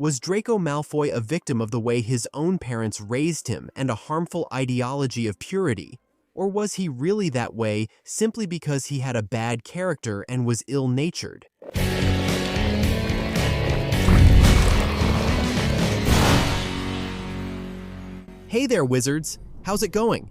Was Draco Malfoy a victim of the way his own parents raised him and a harmful ideology of purity? Or was he really that way simply because he had a bad character and was ill-natured? Hey there, wizards! How's it going?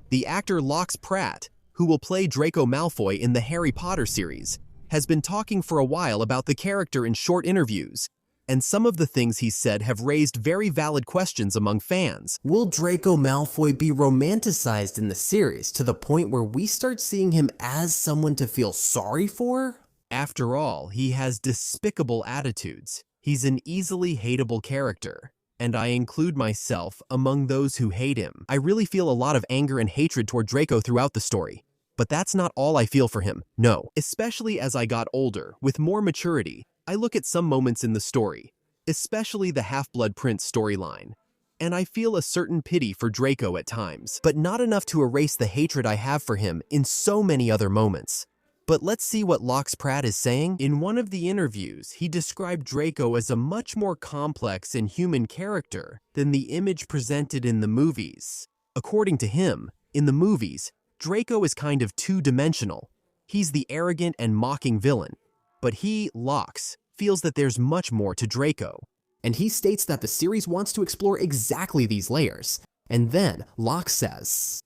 The actor Locke Pratt, who will play Draco Malfoy in the Harry Potter series, has been talking for a while about the character in short interviews, and some of the things he said have raised very valid questions among fans. Will Draco Malfoy be romanticized in the series to the point where we start seeing him as someone to feel sorry for? After all, he has despicable attitudes. He's an easily hateable character, and I include myself among those who hate him. I really feel a lot of anger and hatred toward Draco throughout the story. But that's not all I feel for him, no. Especially as I got older, with more maturity, I look at some moments in the story, especially the Half-Blood Prince storyline, and I feel a certain pity for Draco at times, but not enough to erase the hatred I have for him in so many other moments. But let's see what Locke Pratt is saying. In one of the interviews, he described Draco as a much more complex and human character than the image presented in the movies. According to him, in the movies, Draco is kind of two-dimensional. He's the arrogant and mocking villain. But he, Locke, feels that there's much more to Draco. And he states that the series wants to explore exactly these layers. And then Locke says,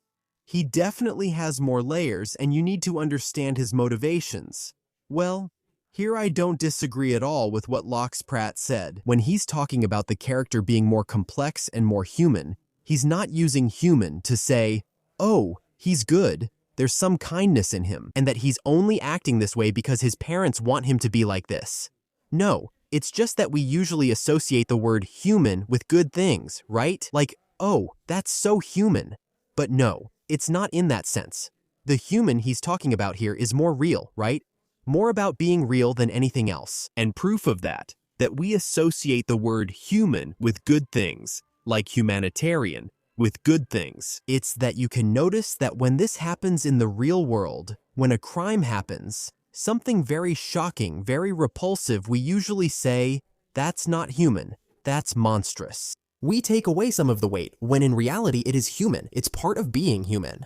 he definitely has more layers, and you need to understand his motivations. Well, here I don't disagree at all with what Locke Pratt said. When he's talking about the character being more complex and more human, he's not using human to say, oh, he's good, there's some kindness in him, and that he's only acting this way because his parents want him to be like this. No, it's just that we usually associate the word human with good things, right? Like, oh, that's so human. But no. It's not in that sense. The human he's talking about here is more real, right? More about being real than anything else. And proof of that we associate the word human with good things, like humanitarian, with good things. It's that you can notice that when this happens in the real world, when a crime happens, something very shocking, very repulsive, we usually say, that's not human, that's monstrous. We take away some of the weight, when in reality it is human. It's part of being human.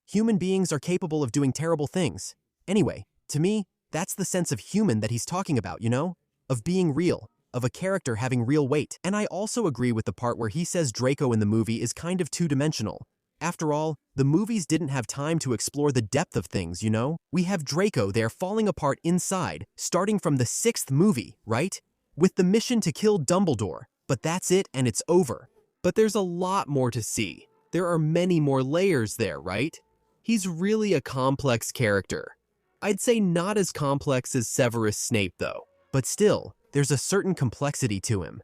Human beings are capable of doing terrible things. Anyway, to me, that's the sense of human that he's talking about, you know? Of being real, of a character having real weight. And I also agree with the part where he says Draco in the movie is kind of two-dimensional. After all, the movies didn't have time to explore the depth of things, you know? We have Draco there falling apart inside, starting from the 6th movie, right? With the mission to kill Dumbledore. But that's it and it's over. But there's a lot more to see. There are many more layers there, right? He's really a complex character. I'd say not as complex as Severus Snape though. But still, there's a certain complexity to him.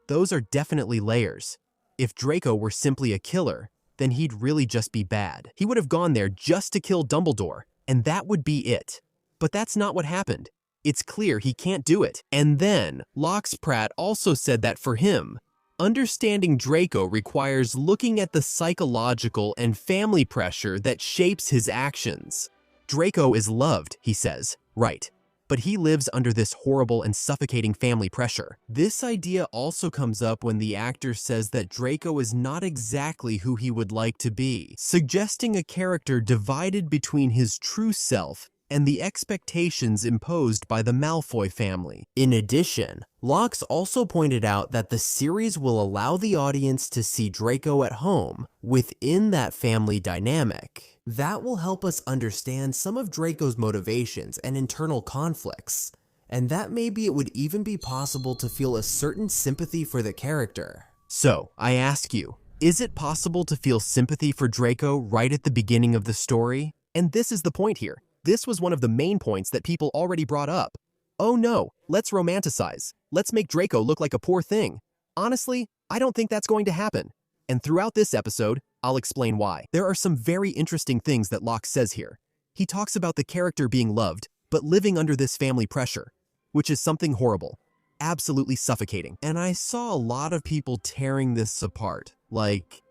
Those are definitely layers. If Draco were simply a killer, then he'd really just be bad. He would have gone there just to kill Dumbledore, and that would be it. But that's not what happened. It's clear he can't do it. And then, Locke Pratt also said that for him, understanding Draco requires looking at the psychological and family pressure that shapes his actions. Draco is loved, he says, right, but he lives under this horrible and suffocating family pressure. This idea also comes up when the actor says that Draco is not exactly who he would like to be, suggesting a character divided between his true self and the expectations imposed by the Malfoy family. In addition, Locke also pointed out that the series will allow the audience to see Draco at home within that family dynamic. That will help us understand some of Draco's motivations and internal conflicts, and that maybe it would even be possible to feel a certain sympathy for the character. So, I ask you, is it possible to feel sympathy for Draco right at the beginning of the story? And this is the point here. This was one of the main points that people already brought up. Oh no, let's romanticize. Let's make Draco look like a poor thing. Honestly, I don't think that's going to happen. And throughout this episode, I'll explain why. There are some very interesting things that Locke says here. He talks about the character being loved, but living under this family pressure, which is something horrible, absolutely suffocating. And I saw a lot of people tearing this apart, like,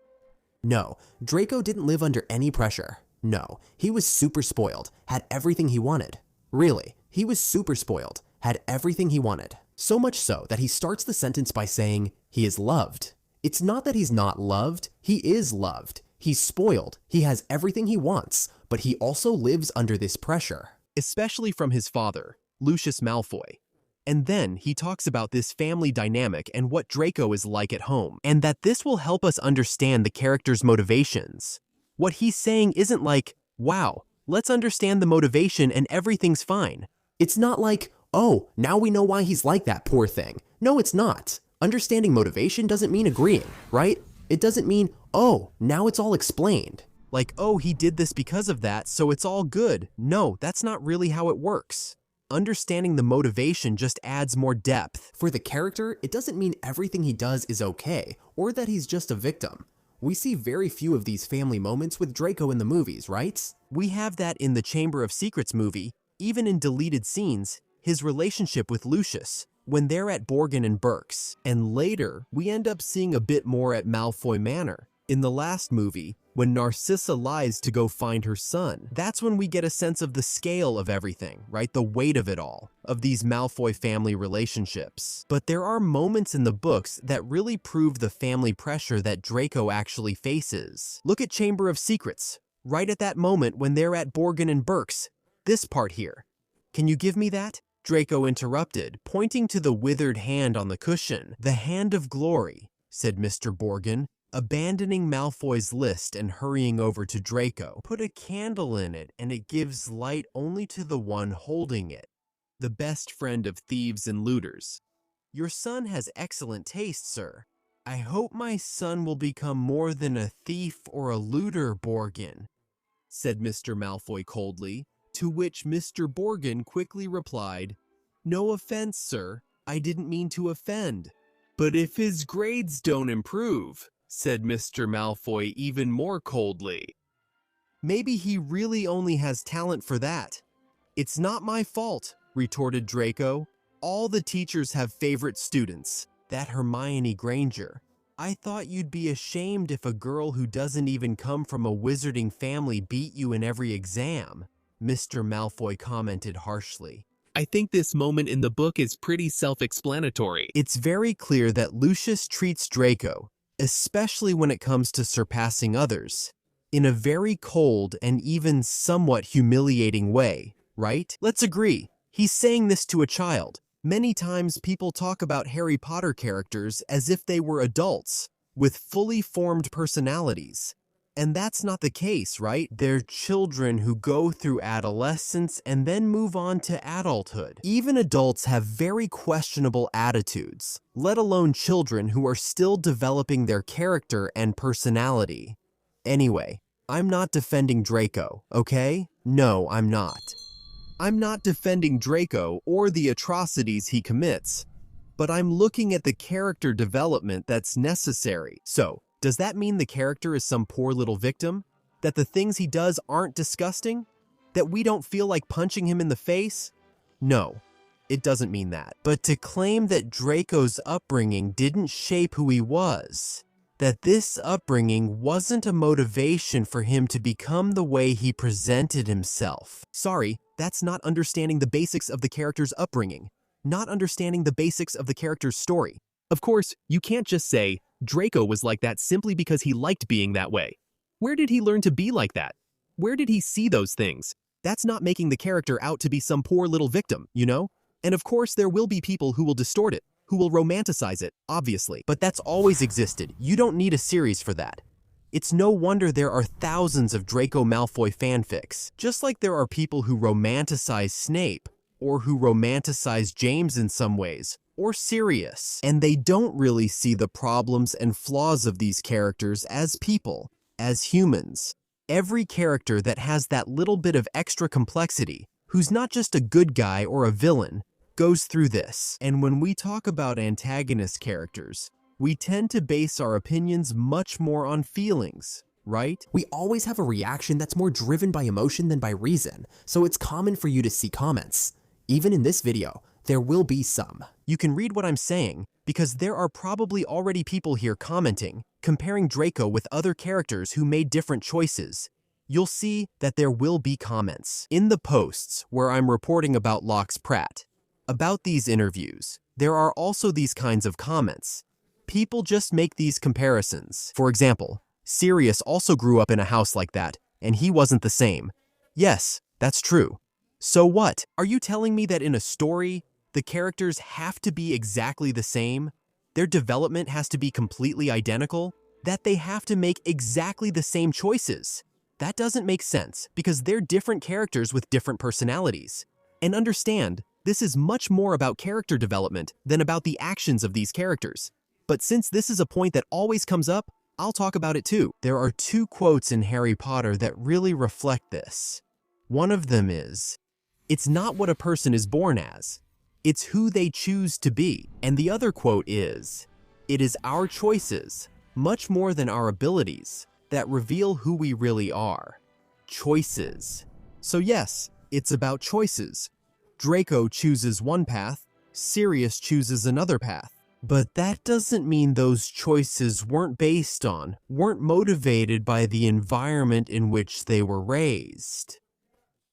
no, Draco didn't live under any pressure. No, he was super spoiled, had everything he wanted. Really, he was super spoiled, had everything he wanted. So much so that he starts the sentence by saying he is loved. It's not that he's not loved, he is loved. He's spoiled, he has everything he wants, but he also lives under this pressure. Especially from his father, Lucius Malfoy. And then he talks about this family dynamic and what Draco is like at home, and that this will help us understand the character's motivations. What he's saying isn't like, wow, let's understand the motivation and everything's fine. It's not like, oh, now we know why he's like that, poor thing. No, it's not. Understanding motivation doesn't mean agreeing, right? It doesn't mean, oh, now it's all explained. Like, oh, he did this because of that, so it's all good. No, that's not really how it works. Understanding the motivation just adds more depth. For the character, it doesn't mean everything he does is okay, or that he's just a victim. We see very few of these family moments with Draco in the movies, right? We have that in the Chamber of Secrets movie, even in deleted scenes, his relationship with Lucius, when they're at Borgin and Burke's. And later, we end up seeing a bit more at Malfoy Manor. In the last movie, when Narcissa lies to go find her son, that's when we get a sense of the scale of everything, right? The weight of it all, of these Malfoy family relationships. But there are moments in the books that really prove the family pressure that Draco actually faces. Look at Chamber of Secrets, right at that moment when they're at Borgin and Burke's. This part here. Can you give me that? Draco interrupted, pointing to the withered hand on the cushion. The hand of glory, said Mr. Borgin, abandoning Malfoy's list and hurrying over to Draco. Put a candle in it, and it gives light only to the one holding it. The best friend of thieves and looters. Your son has excellent taste, sir. I hope my son will become more than a thief or a looter, Borgin, said Mr. Malfoy coldly, to which Mr. Borgin quickly replied, No offense, sir. I didn't mean to offend. But if his grades don't improve, said Mr. Malfoy even more coldly. Maybe he really only has talent for that. It's not my fault, retorted Draco. All the teachers have favorite students, that Hermione Granger. I thought you'd be ashamed if a girl who doesn't even come from a wizarding family beat you in every exam, Mr. Malfoy commented harshly. I think this moment in the book is pretty self-explanatory. It's very clear that Lucius treats Draco, especially when it comes to surpassing others, in a very cold and even somewhat humiliating way, right? Let's agree, he's saying this to a child. Many times people talk about Harry Potter characters as if they were adults, with fully formed personalities. And that's not the case, right? They're children who go through adolescence and then move on to adulthood. Even adults have very questionable attitudes, let alone children who are still developing their character and personality. Anyway, I'm not defending Draco, okay? No, I'm not. I'm not defending Draco or the atrocities he commits, but I'm looking at the character development that's necessary. So, does that mean the character is some poor little victim? That the things he does aren't disgusting? That we don't feel like punching him in the face? No, it doesn't mean that. But to claim that Draco's upbringing didn't shape who he was, that this upbringing wasn't a motivation for him to become the way he presented himself. Sorry, that's not understanding the basics of the character's upbringing, not understanding the basics of the character's story. Of course, you can't just say, Draco was like that simply because he liked being that way. Where did he learn to be like that? Where did he see those things? That's not making the character out to be some poor little victim, you know? And of course, there will be people who will distort it, who will romanticize it, obviously. But that's always existed. You don't need a series for that. It's no wonder there are thousands of Draco Malfoy fanfics, just like there are people who romanticize Snape, or who romanticize James in some ways, or Sirius, and they don't really see the problems and flaws of these characters as people, as humans. Every character that has that little bit of extra complexity, who's not just a good guy or a villain, goes through this. And when we talk about antagonist characters, we tend to base our opinions much more on feelings, right? We always have a reaction that's more driven by emotion than by reason, so it's common for you to see comments. Even in this video, there will be some. You can read what I'm saying, because there are probably already people here commenting, comparing Draco with other characters who made different choices. You'll see that there will be comments in the posts where I'm reporting about Lox Pratt, about these interviews, There are also these kinds of comments. People just make these comparisons. For example, Sirius also grew up in a house like that, and he wasn't the same. Yes, that's true. So what? Are you telling me that in a story, the characters have to be exactly the same? Their development has to be completely identical? That they have to make exactly the same choices? That doesn't make sense because they're different characters with different personalities. And understand, this is much more about character development than about the actions of these characters. But since this is a point that always comes up, I'll talk about it too. There are two quotes in Harry Potter that really reflect this. One of them is, "It's not what a person is born as, it's who they choose to be." And the other quote is, "It is our choices, much more than our abilities, that reveal who we really are." Choices. So yes, it's about choices. Draco chooses one path, Sirius chooses another path. But that doesn't mean those choices weren't motivated by the environment in which they were raised.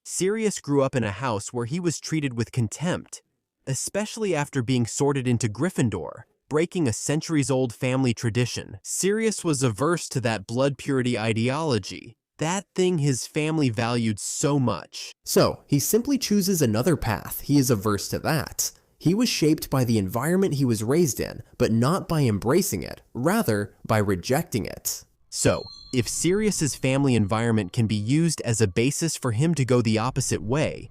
Sirius grew up in a house where he was treated with contempt, especially after being sorted into Gryffindor, breaking a centuries-old family tradition. Sirius was averse to that blood purity ideology, that thing his family valued so much. So, he simply chooses another path. He is averse to that. He was shaped by the environment he was raised in, but not by embracing it, rather by rejecting it. So, if Sirius's family environment can be used as a basis for him to go the opposite way,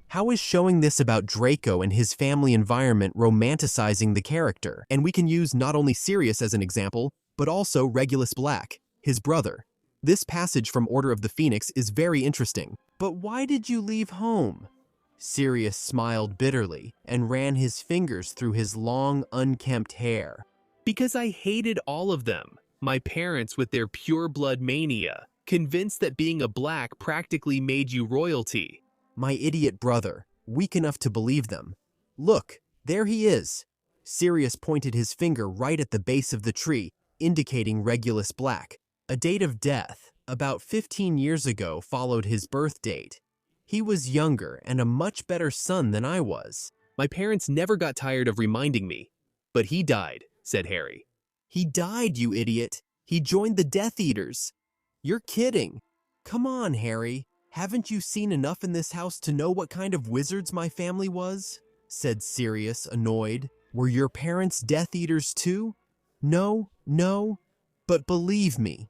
how is showing this about Draco and his family environment romanticizing the character? And we can use not only Sirius as an example, but also Regulus Black, his brother. This passage from Order of the Phoenix is very interesting. "But why did you leave home?" Sirius smiled bitterly and ran his fingers through his long, unkempt hair. "Because I hated all of them. My parents with their pure blood mania, convinced that being a black practically made you royalty." My idiot brother, weak enough to believe them. "Look, there he is." Sirius pointed his finger right at the base of the tree, indicating Regulus Black. A date of death, about 15 years ago, followed his birth date. He was younger and a much better son than I was. "My parents never got tired of reminding me. But he died," said Harry. "He died, you idiot. He joined the Death Eaters." "You're kidding. Come on, Harry. Haven't you seen enough in this house to know what kind of wizards my family was?" said Sirius, annoyed. "Were your parents Death Eaters too?" No. But believe me,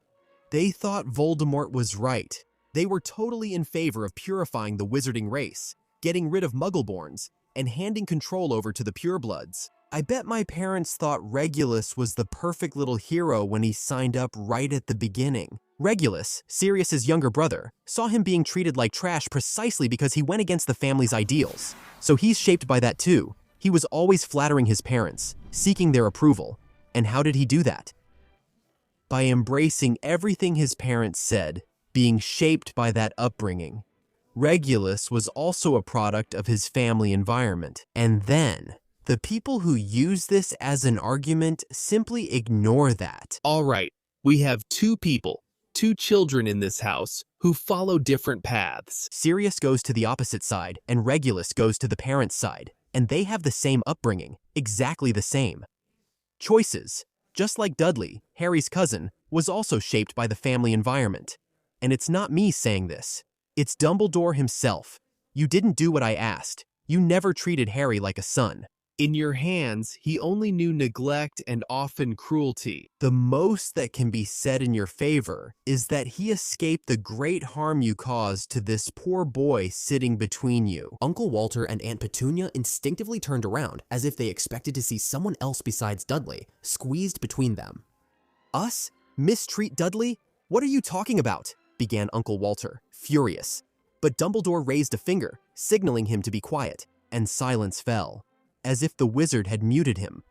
they thought Voldemort was right. They were totally in favor of purifying the wizarding race, getting rid of Muggleborns, and handing control over to the purebloods. I bet my parents thought Regulus was the perfect little hero when he signed up right at the beginning. Regulus, Sirius's younger brother, saw him being treated like trash precisely because he went against the family's ideals. So he's shaped by that too. He was always flattering his parents, seeking their approval. And how did he do that? By embracing everything his parents said, being shaped by that upbringing. Regulus was also a product of his family environment. And then, the people who use this as an argument simply ignore that. "All right, we have two children in this house who follow different paths." Sirius goes to the opposite side, and Regulus goes to the parents' side, and they have the same upbringing, exactly the same. Choices. Just like Dudley, Harry's cousin, was also shaped by the family environment. And it's not me saying this. It's Dumbledore himself. You didn't do what I asked. You never treated Harry like a son. In your hands, he only knew neglect and often cruelty. The most that can be said in your favor is that he escaped the great harm you caused to this poor boy sitting between you. Uncle Walter and Aunt Petunia instinctively turned around as if they expected to see someone else besides Dudley squeezed between them. Us? Mistreat Dudley? What are you talking about? Began Uncle Walter, furious. But Dumbledore raised a finger, signaling him to be quiet, and silence fell, as if the wizard had muted him.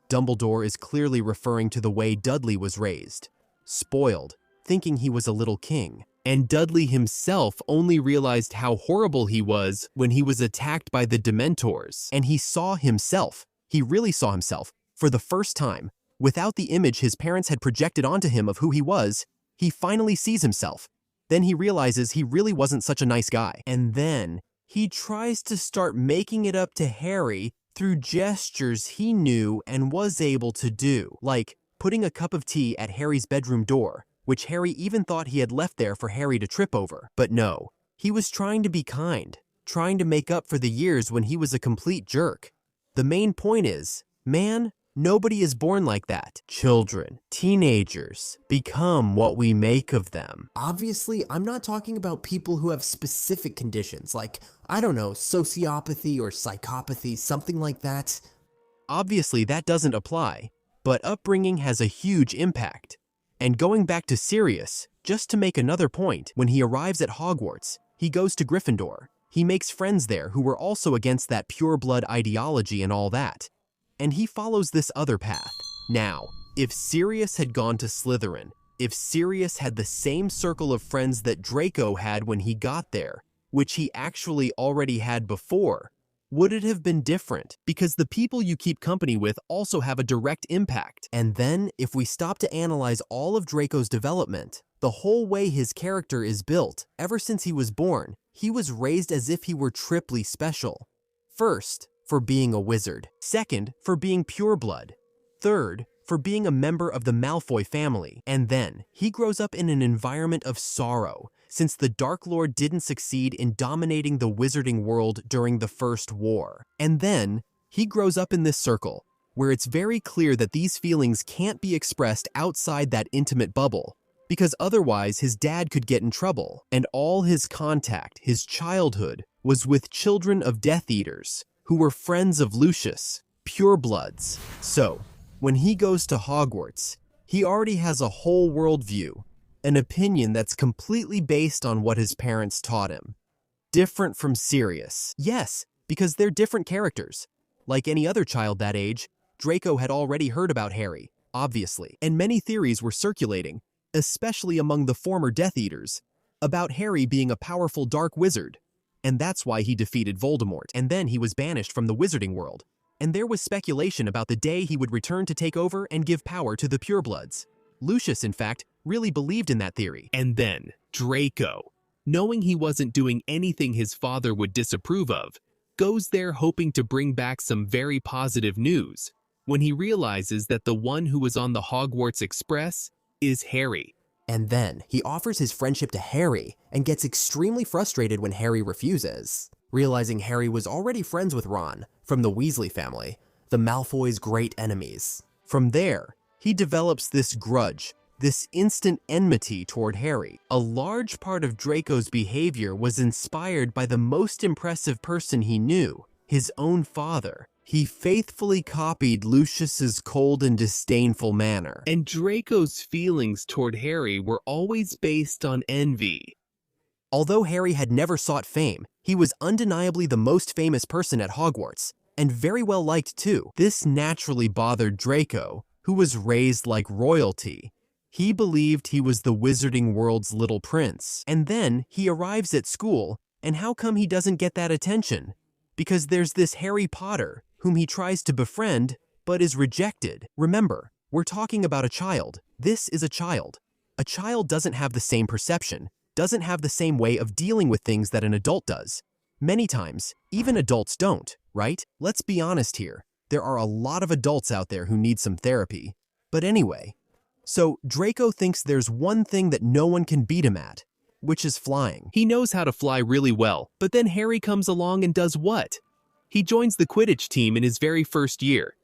Dumbledore is clearly referring to the way Dudley was raised, spoiled, thinking he was a little king. And Dudley himself only realized how horrible he was when he was attacked by the Dementors. And he really saw himself, for the first time. Without the image his parents had projected onto him of who he was, he finally sees himself. Then he realizes he really wasn't such a nice guy. And then he tries to start making it up to Harry through gestures he knew and was able to do, like putting a cup of tea at Harry's bedroom door, which Harry even thought he had left there for Harry to trip over. But no, he was trying to be kind, trying to make up for the years when he was a complete jerk. The main point is, man, nobody is born like that. Children, teenagers, become what we make of them. Obviously, I'm not talking about people who have specific conditions, like, I don't know, sociopathy or psychopathy, something like that. Obviously, that doesn't apply, but upbringing has a huge impact. And going back to Sirius, just to make another point, when he arrives at Hogwarts, he goes to Gryffindor. He makes friends there who were also against that pure-blood ideology and all that. And he follows this other path. Now, if Sirius had gone to Slytherin, if Sirius had the same circle of friends that Draco had when he got there, which he actually already had before, would it have been different? Because the people you keep company with also have a direct impact. And then, if we stop to analyze all of Draco's development, the whole way his character is built, ever since he was born, he was raised as if he were triply special. First, for being a wizard. Second, for being pureblood. Third, for being a member of the Malfoy family. And then, he grows up in an environment of sorrow, since the Dark Lord didn't succeed in dominating the wizarding world during the First War. And then, he grows up in this circle, where it's very clear that these feelings can't be expressed outside that intimate bubble, because otherwise his dad could get in trouble, and all his contact, his childhood, was with children of Death Eaters, who were friends of Lucius, purebloods. So, when he goes to Hogwarts, he already has a whole worldview, an opinion that's completely based on what his parents taught him. Different from Sirius. Yes, because they're different characters. Like any other child that age, Draco had already heard about Harry, obviously, and many theories were circulating, especially among the former Death Eaters, about Harry being a powerful dark wizard. And that's why he defeated Voldemort, and then he was banished from the wizarding world. And there was speculation about the day he would return to take over and give power to the purebloods. Lucius, in fact, really believed in that theory. And then, Draco, knowing he wasn't doing anything his father would disapprove of, goes there hoping to bring back some very positive news, when he realizes that the one who was on the Hogwarts Express is Harry. And then, he offers his friendship to Harry, and gets extremely frustrated when Harry refuses, realizing Harry was already friends with Ron, from the Weasley family, the Malfoys' great enemies. From there, he develops this grudge, this instant enmity toward Harry. A large part of Draco's behavior was inspired by the most impressive person he knew, his own father. He faithfully copied Lucius's cold and disdainful manner. And Draco's feelings toward Harry were always based on envy. Although Harry had never sought fame, he was undeniably the most famous person at Hogwarts, and very well liked too. This naturally bothered Draco, who was raised like royalty. He believed he was the wizarding world's little prince. And then he arrives at school, and how come he doesn't get that attention? Because there's this Harry Potter, whom he tries to befriend, but is rejected. Remember, we're talking about a child. This is a child. A child doesn't have the same perception, doesn't have the same way of dealing with things that an adult does. Many times, even adults don't, right? Let's be honest here. There are a lot of adults out there who need some therapy. But anyway, so Draco thinks there's one thing that no one can beat him at, which is flying. He knows how to fly really well, but then Harry comes along and does what? He joins the Quidditch team in his very first year.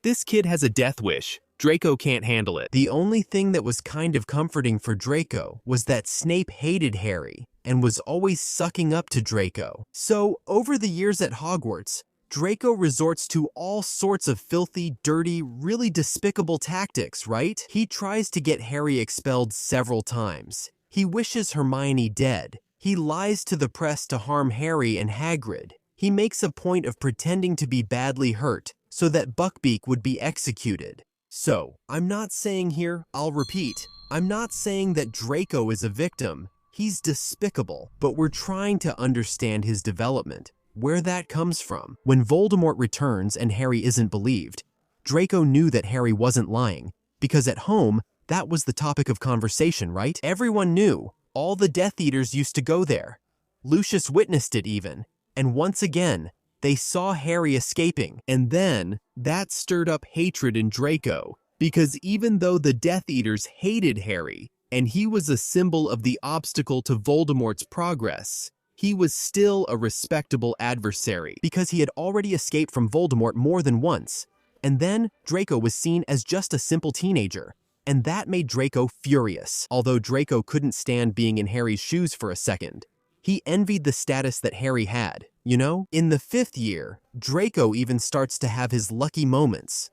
This kid has a death wish. Draco can't handle it. The only thing that was kind of comforting for Draco was that Snape hated Harry and was always sucking up to Draco. So, over the years at Hogwarts, Draco resorts to all sorts of filthy, dirty, really despicable tactics, right? He tries to get Harry expelled several times. He wishes Hermione dead. He lies to the press to harm Harry and Hagrid. He makes a point of pretending to be badly hurt so that Buckbeak would be executed. So, I'm not saying here, I'll repeat, I'm not saying that Draco is a victim. He's despicable, but we're trying to understand his development, where that comes from. When Voldemort returns and Harry isn't believed, Draco knew that Harry wasn't lying, because at home, that was the topic of conversation, right? Everyone knew. All the Death Eaters used to go there. Lucius witnessed it even. And once again, They saw Harry escaping, And then, that stirred up hatred in Draco, because even though the Death Eaters hated Harry, and he was a symbol of the obstacle to Voldemort's progress, he was still a respectable adversary. because he had already escaped from Voldemort more than once. And then, Draco was seen as just a simple teenager, and that made Draco furious. Although Draco couldn't stand being in Harry's shoes for a second, he envied the status that Harry had, you know? In the 5th year, Draco even starts to have his lucky moments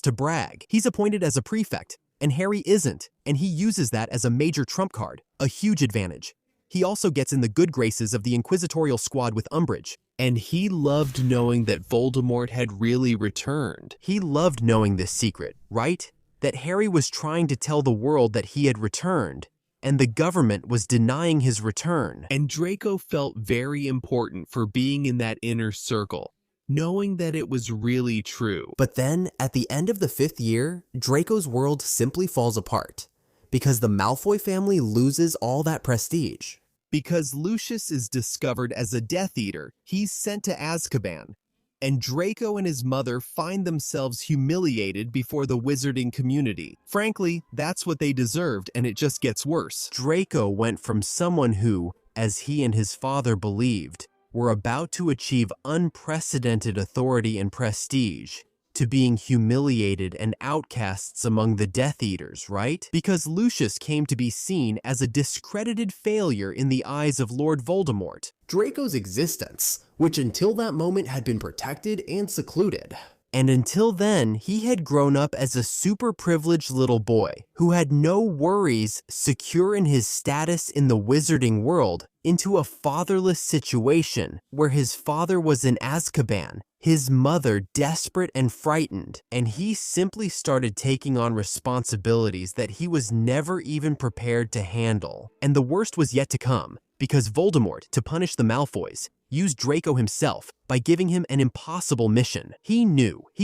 to brag. He's appointed as a prefect, and Harry isn't, and he uses that as a major trump card, a huge advantage. He also gets in the good graces of the Inquisitorial Squad with Umbridge. And he loved knowing that Voldemort had really returned. He loved knowing this secret, right? That Harry was trying to tell the world that he had returned, and the government was denying his return. And Draco felt very important for being in that inner circle, knowing that it was really true. But then, at the end of the 5th year, Draco's world simply falls apart, because the Malfoy family loses all that prestige. Because Lucius is discovered as a Death Eater, he's sent to Azkaban, and Draco and his mother find themselves humiliated before the wizarding community. Frankly, that's what they deserved, and it just gets worse. Draco went from someone who, as he and his father believed, were about to achieve unprecedented authority and prestige, to being humiliated and outcasts among the Death Eaters, right? Because Lucius came to be seen as a discredited failure in the eyes of Lord Voldemort. Draco's existence, which until that moment had been protected and secluded. And until then, he had grown up as a super privileged little boy who had no worries, secure in his status in the wizarding world, into a fatherless situation where his father was in Azkaban, his mother desperate and frightened, and he simply started taking on responsibilities that he was never even prepared to handle. And the worst was yet to come, because Voldemort, to punish the Malfoys, used Draco himself by giving him an impossible mission. He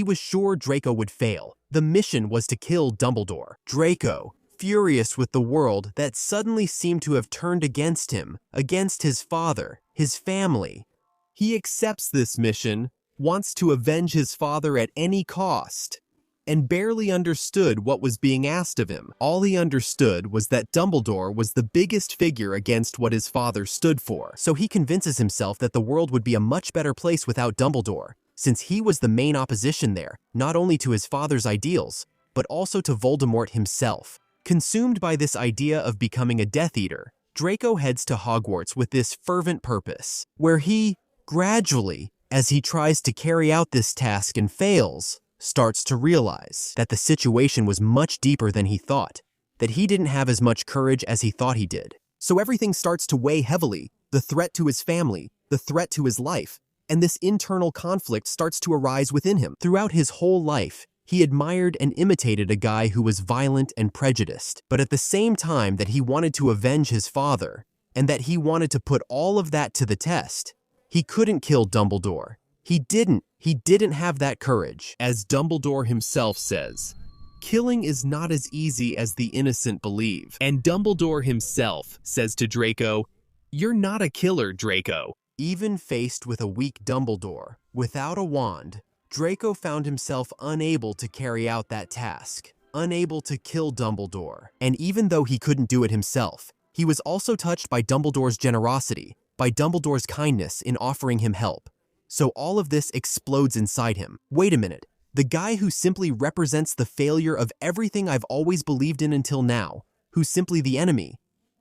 was sure Draco would fail. The mission was to kill Dumbledore. Draco, furious with the world that suddenly seemed to have turned against him, against his father, his family. He accepts this mission, wants to avenge his father at any cost, and barely understood what was being asked of him. All he understood was that Dumbledore was the biggest figure against what his father stood for. So he convinces himself that the world would be a much better place without Dumbledore, since he was the main opposition there, not only to his father's ideals, but also to Voldemort himself. Consumed by this idea of becoming a Death Eater, Draco heads to Hogwarts with this fervent purpose, where he, gradually, as he tries to carry out this task and fails, starts to realize that the situation was much deeper than he thought, that he didn't have as much courage as he thought he did. So everything starts to weigh heavily, the threat to his family, the threat to his life, and this internal conflict starts to arise within him. Throughout his whole life, he admired and imitated a guy who was violent and prejudiced, but at the same time that he wanted to avenge his father, and that he wanted to put all of that to the test, he couldn't kill Dumbledore. He didn't have that courage. As Dumbledore himself says, killing is not as easy as the innocent believe. And Dumbledore himself says to Draco, "You're not a killer, Draco." Even faced with a weak Dumbledore, without a wand, Draco found himself unable to carry out that task, unable to kill Dumbledore. And even though he couldn't do it himself, he was also touched by Dumbledore's generosity, by Dumbledore's kindness in offering him help. So all of this explodes inside him. Wait a minute, the guy who simply represents the failure of everything I've always believed in until now, who's simply the enemy,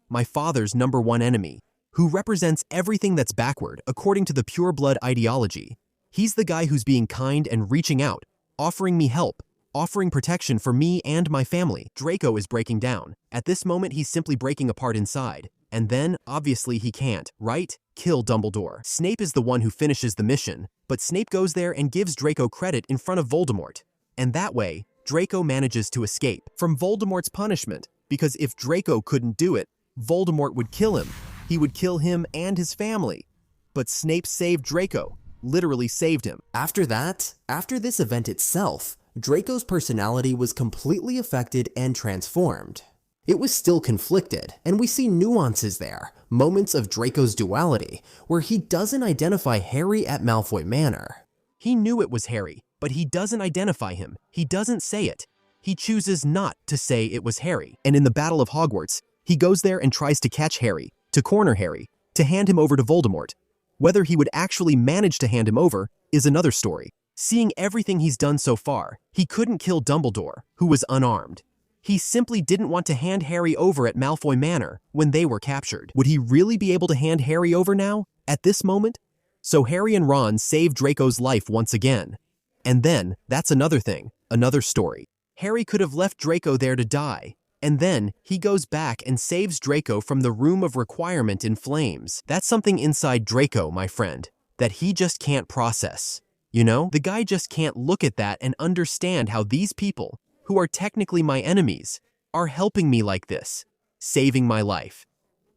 my father's #1 enemy, who represents everything that's backward according to the pure blood ideology. He's the guy who's being kind and reaching out, offering me help, offering protection for me and my family. Draco is breaking down. At this moment, he's simply breaking apart inside. And then, obviously he can't, right? Kill Dumbledore. Snape is the one who finishes the mission, but Snape goes there and gives Draco credit in front of Voldemort. And that way, Draco manages to escape from Voldemort's punishment, because if Draco couldn't do it, Voldemort would kill him. He would kill him and his family. But Snape saved Draco, literally saved him. After this event itself, Draco's personality was completely affected and transformed. it was still conflicted, and we see nuances there, moments of Draco's duality, where he doesn't identify Harry at Malfoy Manor. He knew it was Harry, but he doesn't identify him. He doesn't say it. He chooses not to say it was Harry. And in the Battle of Hogwarts, he goes there and tries to catch Harry, to corner Harry, to hand him over to Voldemort. Whether he would actually manage to hand him over is another story. Seeing everything he's done so far, he couldn't kill Dumbledore, who was unarmed. He simply didn't want to hand Harry over at Malfoy Manor when they were captured. Would he really be able to hand Harry over now, at this moment? So Harry and Ron save Draco's life once again. And then, that's another thing, another story. Harry could have left Draco there to die, and then he goes back and saves Draco from the Room of Requirement in flames. That's something inside Draco, my friend, that he just can't process. You know, the guy just can't look at that and understand how these people, who are technically my enemies, are helping me like this, saving my life.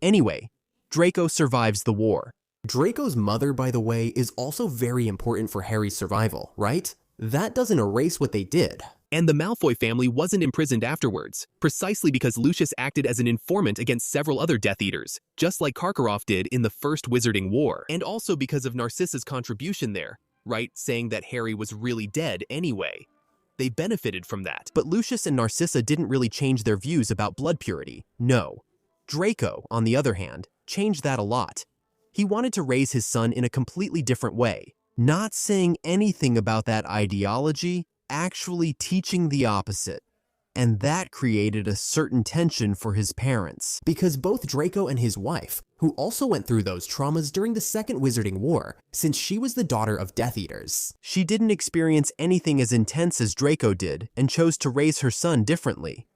Anyway, Draco survives the war. Draco's mother, by the way, is also very important for Harry's survival, right? That doesn't erase what they did. And the Malfoy family wasn't imprisoned afterwards, precisely because Lucius acted as an informant against several other Death Eaters, just like Karkaroff did in the First Wizarding War, and also because of Narcissa's contribution there, right, saying that Harry was really dead anyway. They benefited from that. But Lucius and Narcissa didn't really change their views about blood purity, no. Draco, on the other hand, changed that a lot. He wanted to raise his son in a completely different way, not saying anything about that ideology, actually teaching the opposite. And that created a certain tension for his parents. Because both Draco and his wife, who also went through those traumas during the Second Wizarding War, since she was the daughter of Death Eaters. She didn't experience anything as intense as Draco did and chose to raise her son differently.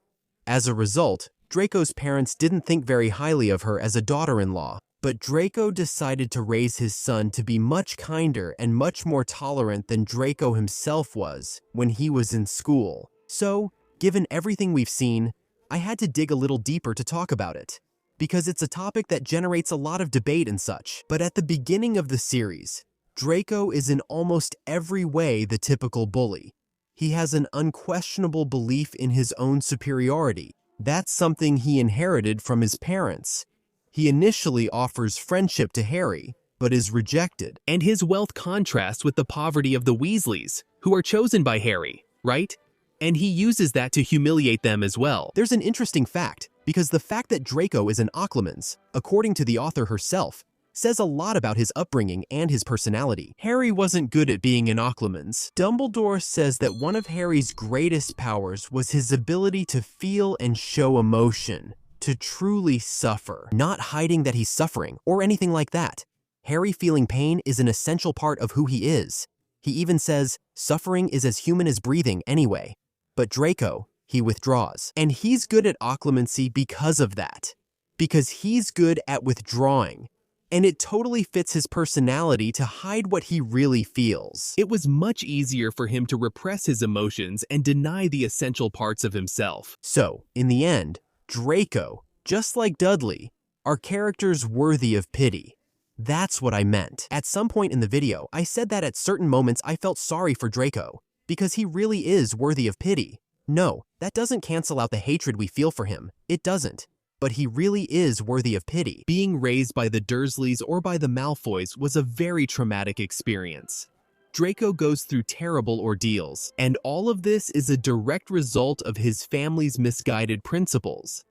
As a result, Draco's parents didn't think very highly of her as a daughter-in-law. But Draco decided to raise his son to be much kinder and much more tolerant than Draco himself was when he was in school. So, given everything we've seen, I had to dig a little deeper to talk about it, because it's a topic that generates a lot of debate and such. But at the beginning of the series, Draco is in almost every way the typical bully. He has an unquestionable belief in his own superiority. That's something he inherited from his parents. He initially offers friendship to Harry, but is rejected. And his wealth contrasts with the poverty of the Weasleys, who are chosen by Harry, right? And he uses that to humiliate them as well. There's an interesting fact, because the fact that Draco is an Occlumens, according to the author herself, says a lot about his upbringing and his personality. Harry wasn't good at being an Occlumens. Dumbledore says that one of Harry's greatest powers was his ability to feel and show emotion. To truly suffer, not hiding that he's suffering or anything like that. Harry feeling pain is an essential part of who he is. He even says, suffering is as human as breathing anyway. But Draco, he withdraws. And he's good at occlumency because of that. Because he's good at withdrawing. And it totally fits his personality to hide what he really feels. It was much easier for him to repress his emotions and deny the essential parts of himself. So, in the end, Draco, just like Dudley, are characters worthy of pity. That's what I meant. At some point in the video, I said that at certain moments I felt sorry for Draco, because he really is worthy of pity. No, that doesn't cancel out the hatred we feel for him. It doesn't. But he really is worthy of pity. Being raised by the Dursleys or by the Malfoys was a very traumatic experience. Draco goes through terrible ordeals, and all of this is a direct result of his family's misguided principles.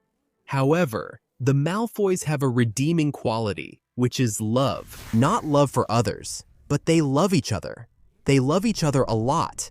However, the Malfoys have a redeeming quality, which is love. Not love for others, but they love each other. They love each other a lot.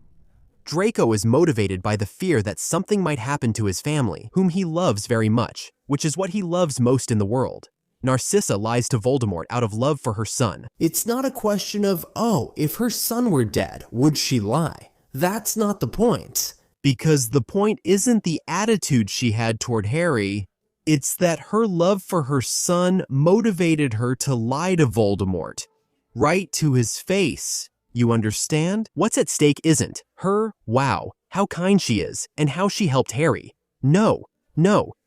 Draco is motivated by the fear that something might happen to his family, whom he loves very much, which is what he loves most in the world. Narcissa lies to Voldemort out of love for her son. It's not a question of, oh, if her son were dead, would she lie? That's not the point. Because the point isn't the attitude she had toward Harry, it's that her love for her son motivated her to lie to Voldemort. Right to his face. You understand? What's at stake isn't her, wow, how kind she is, and how she helped Harry. No,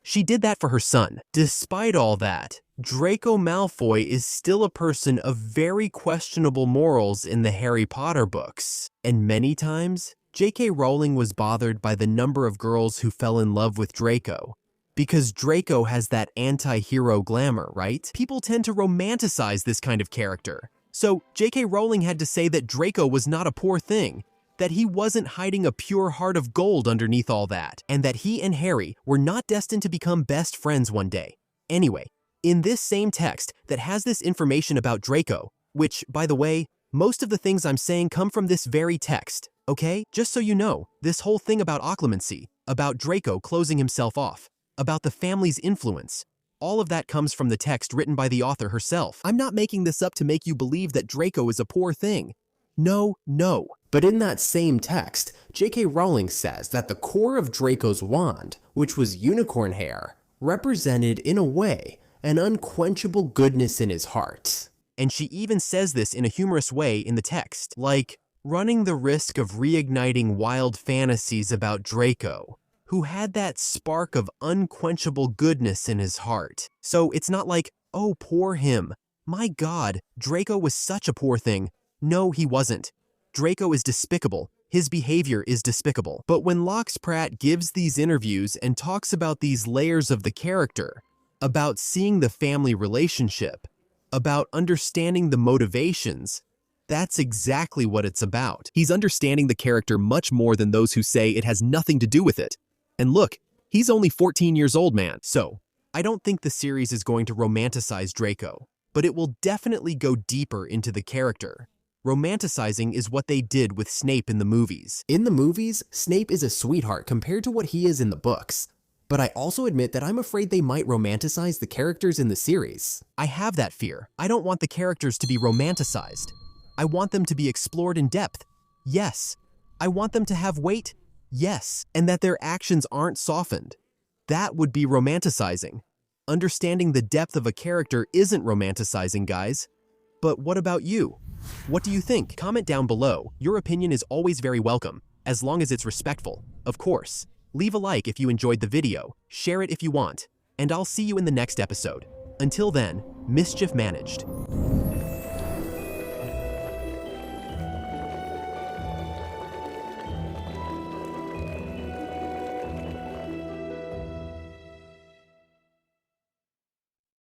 she did that for her son. Despite all that, Draco Malfoy is still a person of very questionable morals in the Harry Potter books. And many times, J.K. Rowling was bothered by the number of girls who fell in love with Draco. Because Draco has that anti-hero glamour, right? People tend to romanticize this kind of character. So J.K. Rowling had to say that Draco was not a poor thing, that he wasn't hiding a pure heart of gold underneath all that, and that he and Harry were not destined to become best friends one day. Anyway, in this same text that has this information about Draco, which, by the way, most of the things I'm saying come from this very text, okay? Just so you know, this whole thing about occlumency, about Draco closing himself off, about the family's influence, all of that comes from the text written by the author herself. I'm not making this up to make you believe that Draco is a poor thing. No, no. But in that same text, J.K. Rowling says that the core of Draco's wand, which was unicorn hair, represented, in a way, an unquenchable goodness in his heart. And she even says this in a humorous way in the text, like, running the risk of reigniting wild fantasies about Draco, who had that spark of unquenchable goodness in his heart. So it's not like, oh, poor him. My God, Draco was such a poor thing. No, he wasn't. Draco is despicable. His behavior is despicable. But when Lox Pratt gives these interviews and talks about these layers of the character, about seeing the family relationship, about understanding the motivations, that's exactly what it's about. He's understanding the character much more than those who say it has nothing to do with it. And look, he's only 14 years old, man. So, I don't think the series is going to romanticize Draco, but it will definitely go deeper into the character. Romanticizing is what they did with Snape in the movies. In the movies, Snape is a sweetheart compared to what he is in the books. But I also admit that I'm afraid they might romanticize the characters in the series. I have that fear. I don't want the characters to be romanticized. I want them to be explored in depth. Yes. I want them to have weight. Yes. And that their actions aren't softened. That would be romanticizing. Understanding the depth of a character isn't romanticizing, guys. But what about you? What do you think? Comment down below. Your opinion is always very welcome, as long as it's respectful, of course. Leave a like if you enjoyed the video, share it if you want, and I'll see you in the next episode. Until then, mischief managed.